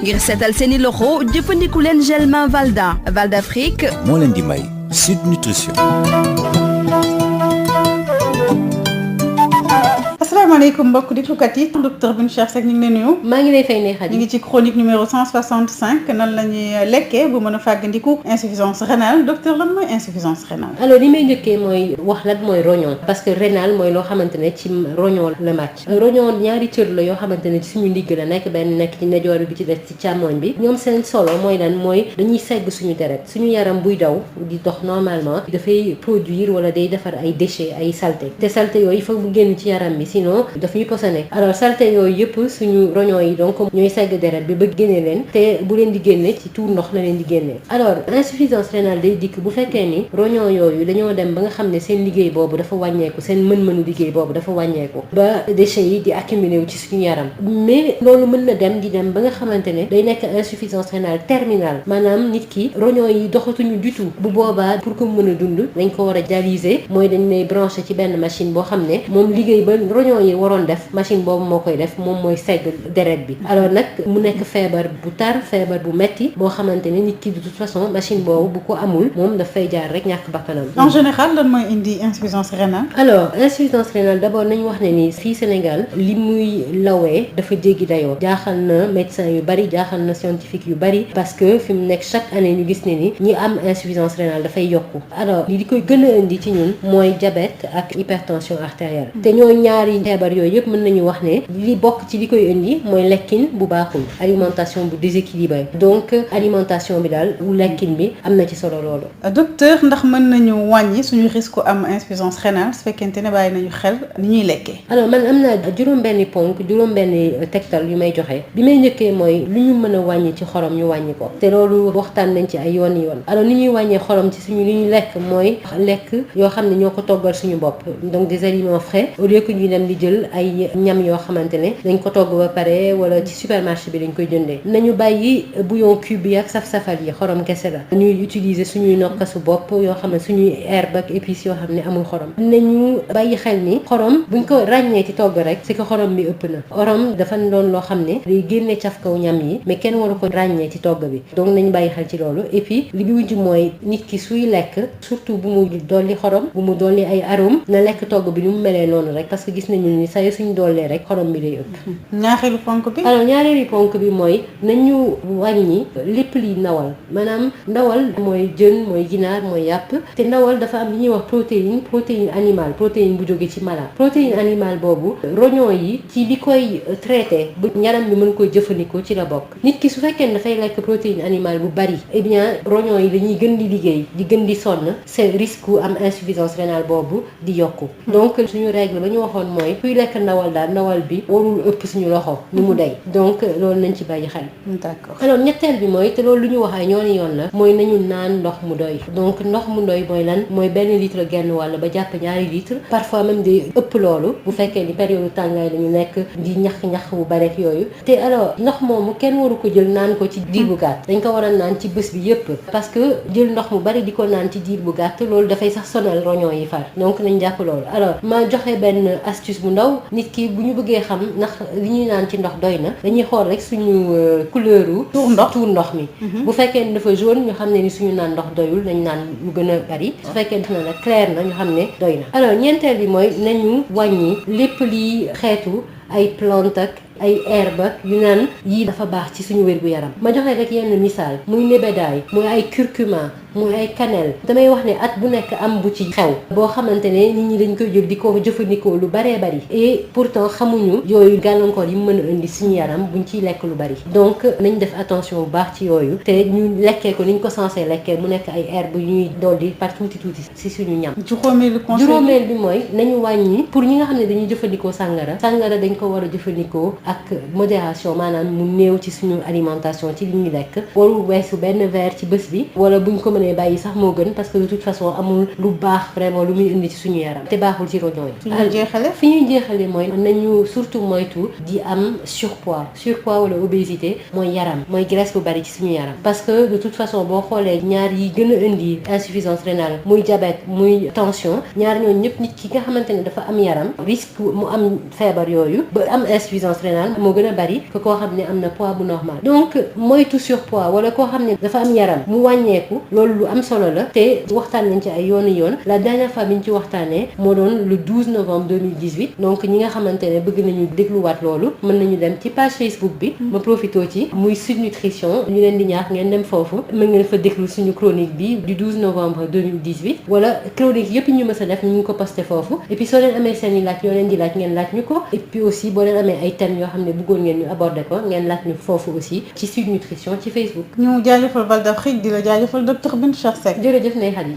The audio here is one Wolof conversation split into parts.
ngir seetal seeni loxo jëfandiku leen gel main Valda Afrique moo leen di may Sud Nutrition. asalaamaaleykum mbokk déglukat yi docteur Bine Cheikh Seck ñu ngi leen nuyu. maa ngi lay fay ne Khady. ñu ngi ci chronique numéro 165 nan la ñuy lekkee bu mën a fàggandiku insuffisance rénale docteur lan mooy insuffisance rénale. alors li may njëkkee mooy wax lan mooy rognon parce que rénal mooy loo xamante ne ci rognon la màcc. rognon ñaari cër la yoo xamante ne ci suñu ndigg la nekk benn nekk ci ndeyjoor bi ci des ci càmmoñ bi ñoom seen solo mooy lan mooy dañuy segg suñu deret suñu yaram buy daw di dox normalement dafay produire wala day defar ay déchets ay saleté te saleté yooyu il faut mu génn ci yaram bi sinon daf ñuy posone alors saleté yooyu yëpp suñu rognon yi donc ñooy segg deret bi ba génne leen te bu leen di génne ci tuur ndox la leen di génne alors insuffisance rénale day dikk bu fekkee ni rognon yooyu dañoo dem ba nga xam ne seen liggéey boobu dafa wàññeeku seen mën-mënu liggéey boobu dafa wàññeeku ba déchets yi di accumuler wu ci suñu yaram mais loolu mën na dem di dem ba nga xamante ne day nekk insuffisance rénale terminale maanaam nit ki rognon yi doxatuñu du tout bu boobaa pour que mu mën a dund dañ ko war a dialyser mooy dañ lay branché ci benn machine boo xam ne moom liggéey ba rognon yi waroon def machine boobu moo koy def moom mooy segg deret bi alors nag mu nekk feebar bu tar feebar bu metti boo xamante ne nit ki de toute façon machine boobu bu ko amul moom daf fay jaar rek ñàkk bakkanam. en général lan mooy indi insuffisance rénale. alors insuffisance rénale d'abord nañu wax ne ni fii Sénégal li muy lawee dafa jéggi dayoo jaaxal na médecin yu bari jaaxal na scientifique yu bari parce que fi mu nekk chaque année ñu gis ne ni ñi am insuffisance rénale dafay yokku alors li koy gën a indi ci ñun mooy diabète ak hypertension artérielle te ñoo ñaari feebar yooyu yëpp mën nañu wax ne li bokk ci li koy indi mooy lekkin bu baaxul alimentation bu déséquilibrée donc alimentation bi daal bu lekkin bi am na ci solo loolu. docteur ndax mën nañu wàññi suñu risque am insuffisance rénale su fekkente ne bàyyi nañu xel ni ñuy lekkee. alors man am naa juróom-benni ponk juróom-benni tegtal yu may joxe bi may njëkkee mooy lu ñu mën a wàññi ci xorom ñu wàññi ko te loolu waxtaan nañ ci ay yoon alors ni ñuy wàññee xorom ci suñu li ñu lekk mooy lekk yoo xam ne ñoo ko toggal suñu bopp donc des aliments frais au lieu que ñu dem di jël ay ñam yoo xamante ne dañ ko togg ba pare wala ci supermarché bi dañ koy jëndee nañu bàyyi bouillon cube yi ak saf-safal yi xorom kese la ñuy utiliser suñuy nokkasu bopp yoo xam ne suñuy herbe ak épices yoo xam ne amul xorom nañu bàyyi xel ni xorom buñ ko ràññee ci togg rek c'est que xorom bi ëpp na xorom dafa doon loo xam ne day génne caf kaw ñam yi mais kenn waru ko ràññee ci togg bi donc nañu bàyyi xel ci loolu et puis li bi wujj mooy nit ki suy lekk surtout bu mu dolli xorom bu mu dolli ay arôme na lekk togg bi ni mu melee noonu rek parce que gis nañu ni saa yu suñu dollee rek xorom bi lay ëpp. ñaareelu ponk bi. alors ñaareelu ponk bi mooy nañu wàññi lépp liy ndawal maanaam ndawal mooy jën mooy ginaar mooy yàpp te ndawal dafa am li ñuy wax protéine animale protéine bu jóge ci mala protéine animale boobu rognon yi ci li koy traité bu yaram bi mën koy jëfandikoo ci la bokk nit ki su fekkee ne dafay lekk protéine animale bu bari eh bien rognon yi dañuy gën di liggéey di gën di sonn c'est risque am insuffisance rénale boobu di yokku donc suñu règle ba ñu waxoon mooy kuy lekk ndawal daal ndawal bi warul ëpp suñu loxo ni mu dey donc loolu nañ ci bàyyi xel. d'accord alors ñetteel bi mooy te loolu lu ñu wax ay yoon la mooy nañu naan ndox mu doy donc ndox mu doy mooy lan mooy benn litre genn wàll ba jàpp ñaari litre parfois même di ëpp loolu bu fekkee ni période tàngaay lañu nekk di ñax bu bareek yooyu te alors ndox moomu kenn waru ko jël naan ko ci diir bu gàtt dañ ko war a naan ci bés bi yëpp parce que jël ndox mu bari di ko naan ci diir bu gàtt loolu dafay sax sonal rognon yi far donc nañ jàpp loolu alors ma joxe benn astuce bu ndaw nit ki bu ñu bëggee xam ndax li ñuy naan ci ndox doy na dañuy xool rek suñu couleur tuur ndox mi bu fekkee ni dafa jaune ñu xam ne ni suñu naan ndox doyul nañ naan lu gën a bari su fekkee def na nag clair na ñu xam ne doy na alors ñeenteel bi mooy nañu wàññi lépp li xeetu ay plante ak ay herbe yu naan yii dafa baax ci suñu wér-gu-yaram ma joxe rek yenn misaal muy nebedaay muy ay curcuma muy ay cannelle damay wax ne at bu nekk am bu ci xew boo xamante ne nit ñi dañ koy jël di ko jëfandikoo lu baree bari et pourtant xamuñu yooyu gàllankoor yi mu mën a indi suñu yaram buñ ciy lekk lu bari donc nañ def attention bu baax ci yooyu te ñu lekkee ko niñ ko censé lekkee mu nekk ay herbe yu ñuy dolli par tuuti ci suñu ñam. juróomeel bi mooy nañu wàññi pour ñi nga xam ne dañuy jëfandikoo sàngara dañ ko war a jëfandikoo ak modération maanaam mu néew ci suñu alimentation ci li ñuy lekk warul weesu benn verre ci bés bi wala buñ ko mën mënee bàyyi sax moo gën parce que de toute façon amul lu baax vraiment lu muy indi ci suñu yaram te baaxul ci roñoo yi. fi ñuy jeexale mooy nañu surtout moytu di am surpoids wala obésité mooy yaram mooy graisse bu bari ci suñu yaram parce que de toute façon boo xoolee ñaar yi gën a indi insuffisance rénale muy diabète muy tension ñaar ñooñu ñëpp nit ki nga xamante ne dafa am yaram risque mu am feebar yooyu ba am insuffisance rénale moo gën a bari que koo xam ne am na poids bu normal donc moytu surpoids wala koo xam ne dafa am yaram mu wàññeeku loolu lu am solo la te waxtaan nañ ci ay yoon la dernière fois bi ñu ci waxtaanee moo doon le 12 novembre 2018 donc ñi nga xamante ne bëgg nañu dégluwaat loolu mën nañu dem ci page Facebook bi ma profité ci muy Sud Nutrition ñu leen di ñaax ngeen dem foofu mën ngeen fa déglu suñu chronique bi du 12 novembre 2018 wala chronique yëpp ñu mës a def ñu ngi ko posté foofu et puis soo leen amee seen i laaj yoo leen di laaj ngeen laaj ñu ko et puis aussi boo leen amee ay thèmes yoo xam ne bëggoon ngeen ñu aborder ko ngeen laaj ñu foofu aussi ci Sud Nutrition ci Facebook. ñu jaajëfal Val d'Afrique di la jaajëfal docteur Bintou Cheikh Seck. jërëjëf Ndeye Khady.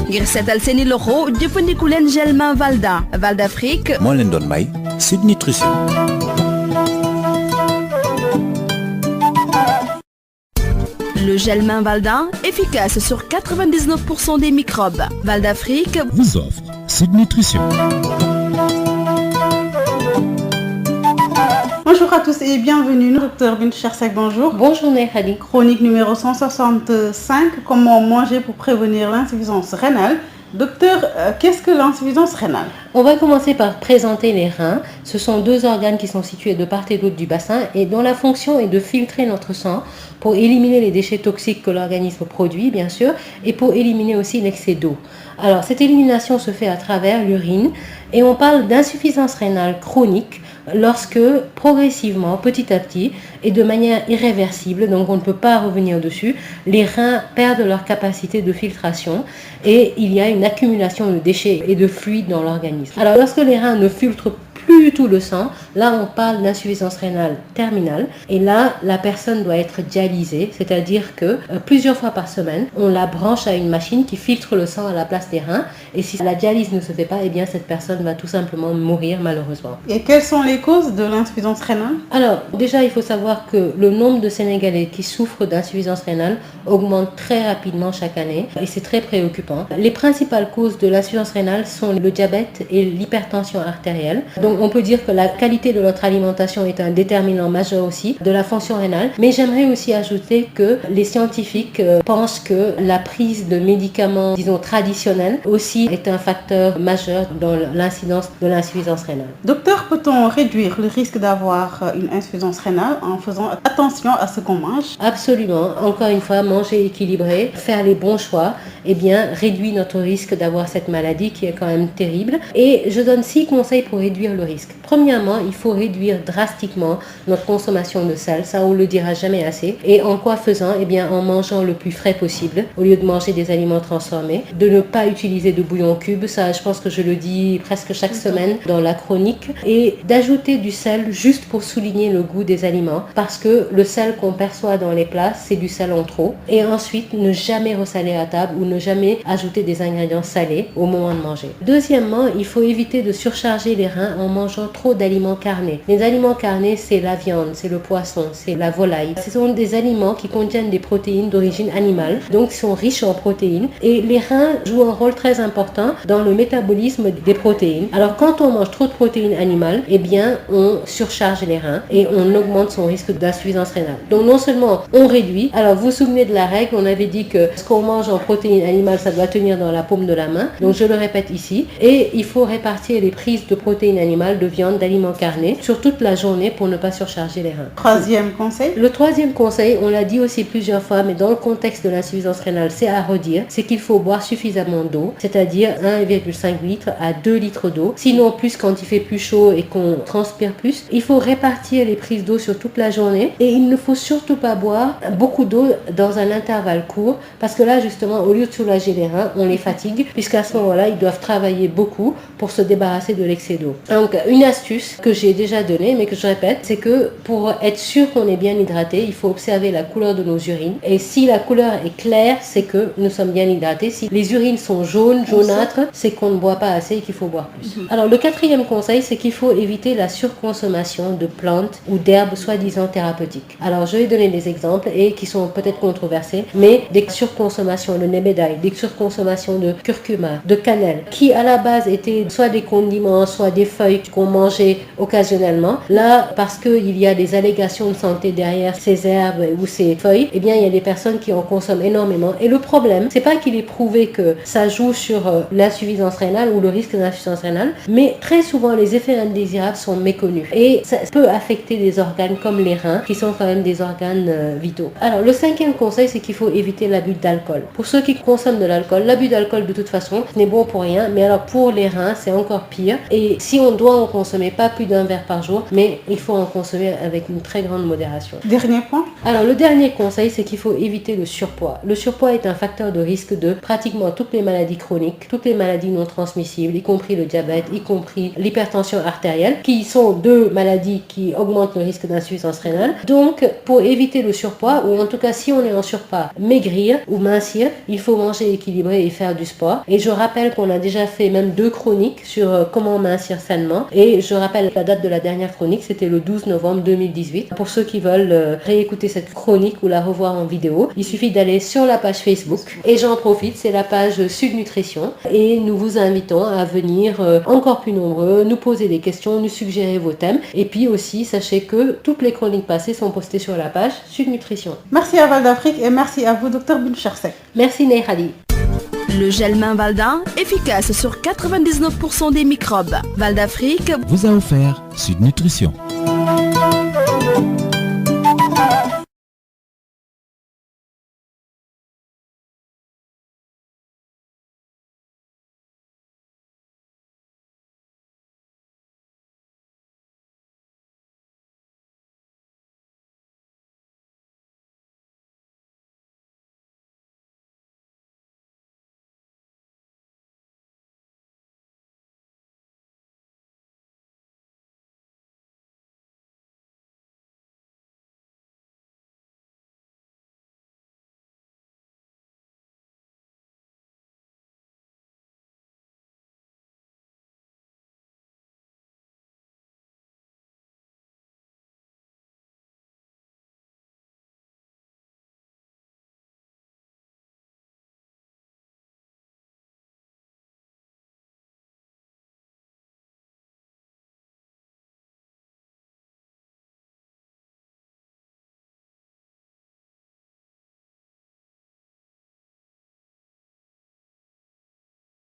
ngir seetal seeni loxo jëfandiku leen gel main Valda Val d'Afrique moo leen doon may Sud Nutrition. Le gel main Valda, efficace sur 99% des microbes. Val d'Afrique vous offre Sud Nutrition. Bonjour à tous et bienvenue, docteur Bintou Cheikh Seck, bonjour. Bonjour Ndeye Khady. Chronique numéro 165, comment manger pour prévenir l'insuffisance rénale. Docteur, qu'est-ce que l'insuffisance rénale? On va commencer par présenter les reins. Ce sont deux organes qui sont situés de part et d'autre du bassin et dont la fonction est de filtrer notre sang pour éliminer les déchets toxiques que l'organisme produit, bien sûr, et pour éliminer aussi l'excès d'eau. Alors, cette élimination se fait à travers l'urine et on parle d'insuffisance rénale chronique lorsque progressivement, petit à petit et de manière irréversible, donc on ne peut pas revenir dessus, les reins perdent leur capacité de filtration et il y a une accumulation de déchets et de fluides dans l'organisme. Alors lorsque les reins ne filtrent plus du tout le sang, là on parle d'insuffisance rénale terminale et là la personne doit être dialysée, c'est-à-dire que plusieurs fois par semaine on la branche à une machine qui filtre le sang à la place des reins et si la dialyse ne se fait pas, eh bien cette personne va tout simplement mourir malheureusement. Et quelles sont les causes de l'insuffisance rénale? Alors déjà il faut savoir que le nombre de Sénégalais qui souffrent d'insuffisance rénale augmente très rapidement chaque année et c'est très préoccupant. Les principales causes de l'insuffisance rénale sont le diabète et l'hypertension artérielle. Donc on peut dire que la qualité de notre alimentation est un déterminant majeur aussi de la fonction rénale. Mais j'aimerais aussi ajouter que les scientifiques pensent que la prise de médicaments, disons traditionnels, aussi est un facteur majeur dans l'incidence de l'insuffisance rénale. Docteur, peut-on réduire le risque d'avoir une insuffisance rénale en faisant attention à ce qu'on mange? Absolument. Encore une fois, manger équilibré, faire les bons choix, eh bien, réduit notre risque d'avoir cette maladie qui est quand même terrible. Et je donne 6 conseils pour réduire le risque. Premièrement, il faut réduire drastiquement notre consommation de sel, ça on le dira jamais assez. Et en quoi faisant? Eh bien en mangeant le plus frais possible, au lieu de manger des aliments transformés, de ne pas utiliser de bouillon cube, ça je pense que je le dis presque chaque semaine dans la chronique, et d'ajouter du sel juste pour souligner le goût des aliments, parce que le sel qu'on perçoit dans les plats, c'est du sel en trop. Et ensuite, ne jamais ressaler à table ou ne jamais ajouter des ingrédients salés au moment de manger. Deuxièmement, il faut éviter de surcharger les reins en mangeant trop d'aliments carnés. Les aliments carnés, c'est la viande, c'est le poisson, c'est la volaille. Ce sont des aliments qui contiennent des protéines d'origine animale, donc sont riches en protéines. Et les reins jouent un rôle très important dans le métabolisme des protéines. Alors quand on mange trop de protéines animales, eh bien on surcharge les reins et on augmente son risque d'insuffisance rénale. Donc non seulement on réduit, alors vous vous souvenez de la règle, on avait dit que ce qu'on mange en protéines animales, ça doit tenir dans la paume de la main. Donc je le répète ici. Et il faut répartir les prises de protéines animales, de viande, d'aliments carnés sur toute la journée pour ne pas surcharger les reins. Troisième conseil? Le troisième conseil, on l'a dit aussi plusieurs fois, mais dans le contexte de l'insuffisance rénale, c'est à redire, c'est qu'il faut boire suffisamment d'eau, c'est-à-dire 1,5 litre à 2 litres d'eau. Sinon plus quand il fait plus chaud et qu'on transpire plus. Il faut répartir les prises d'eau sur toute la journée et il ne faut surtout pas boire beaucoup d'eau dans un intervalle court parce que là justement au lieu de soulager les reins, on les fatigue puisqu'à ce moment-là ils doivent travailler beaucoup pour se débarrasser de l'excès d'eau. Un Donc une astuce que j'ai déjà donnée mais que je répète, c'est que pour être sûr qu'on est bien hydraté, il faut observer la couleur de nos urines. Et si la couleur est claire, c'est que nous sommes bien hydratés. Si les urines sont jaunes, jaunâtres, c'est qu'on ne boit pas assez et qu'il faut boire plus. Alors le quatrième conseil, c'est qu'il faut éviter la surconsommation de plantes ou d'herbes soi-disant thérapeutiques. Alors je vais donner des exemples et qui sont peut-être controversés, mais des surconsommations de nebedaï, des surconsommations de curcuma, de cannelle, qui à la base étaient soit des condiments, soit des feuilles qu'on mangeait occasionnellement. Là, parce qu'il y a des allégations de santé derrière ces herbes ou ces feuilles, eh bien il y a des personnes qui en consomment énormément. Et le problème, c'est pas qu'il est prouvé que ça joue sur l'insuffisance rénale ou le risque d'insuffisance rénale, mais très souvent les effets indésirables sont méconnus. Et ça peut affecter des organes comme les reins, qui sont quand même des organes vitaux. Alors le cinquième conseil, c'est qu'il faut éviter l'abus d'alcool. Pour ceux qui consomment de l'alcool, l'abus d'alcool de toute façon n'est bon pour rien, mais alors pour les reins, c'est encore pire. Et si on doit en consommer pas plus d'un verre par jour, mais il faut en consommer avec une très grande modération. Dernier point. Alors le dernier conseil, c'est qu'il faut éviter le surpoids. Le surpoids est un facteur de risque de pratiquement toutes les maladies chroniques, toutes les maladies non transmissibles, y compris le diabète, y compris l'hypertension artérielle, qui sont deux maladies qui augmentent le risque d'insuffisance rénale. Donc pour éviter le surpoids, ou en tout cas si on est en surpoids, maigrir ou mincir, il faut manger équilibré et faire du sport. Et je rappelle qu'on a déjà fait même 2 chroniques sur comment mincir sainement. Et je rappelle la date de la dernière chronique, c'était le 12 novembre 2018. Pour ceux qui veulent réécouter cette chronique ou la revoir en vidéo, il suffit d'aller sur la page Facebook. Et j'en profite, c'est la page Sud Nutrition. Et nous vous invitons à venir encore plus nombreux, nous poser des questions, nous suggérer vos thèmes. Et puis aussi, sachez que toutes les chroniques passées sont postées sur la page Sud Nutrition. Merci à Val d'Afrique et merci à vous, Dr Bincharsek. Merci Neyhali. Le gel main Valda, efficace sur 99% des microbes. Val d'Afrique vous a offert Sud Nutrition.